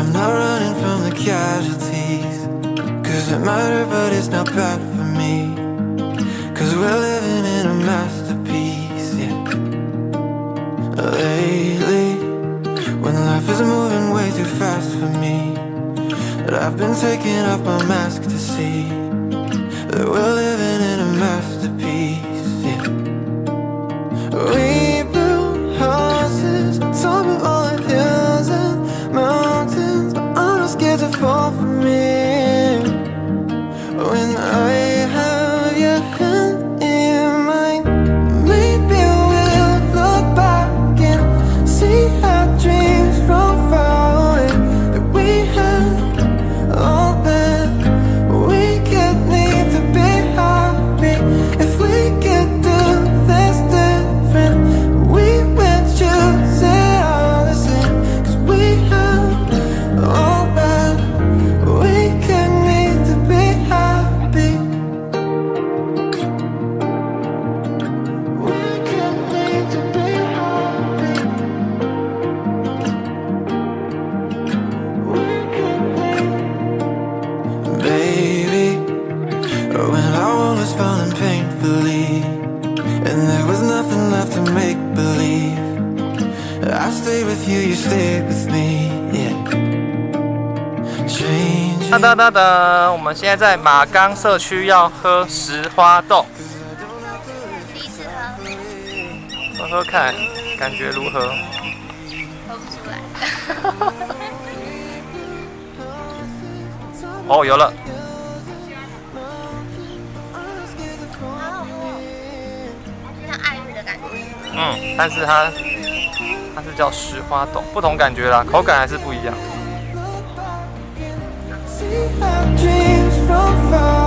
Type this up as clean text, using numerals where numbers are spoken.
I'm not running from the casualties, cause it matters but it's not bad for me, cause we're living in a masterpiece, yeah. Lately, when life is moving way too fast for me, but I've been taking off my mask to see that we're living in a masterpiece, yeah. We built houses on top of all the hills and mountains, but I'm not scared to fall from me. When I have your hand in mine, maybe we'll look back and see our dreams from far away, that we had all that we could need to be happy. If we could do this different, we would choose it all the same, cause we have all that we could need to be happy. We could need to be happy. We could need. Baby, when our world was falling painfully and there was nothing left to make believe, I stayed with you, you stayed with me, yeah. Change. 哒哒哒哒，我们现在在马冈社区要喝石花冻，第一次喝，喝喝看，感觉如何？喝不出来。哦，有了，好好喝哦，就像爱玉的感觉。但是它是叫石花冻，不同感觉啦，口感还是不一样。See our dreams from far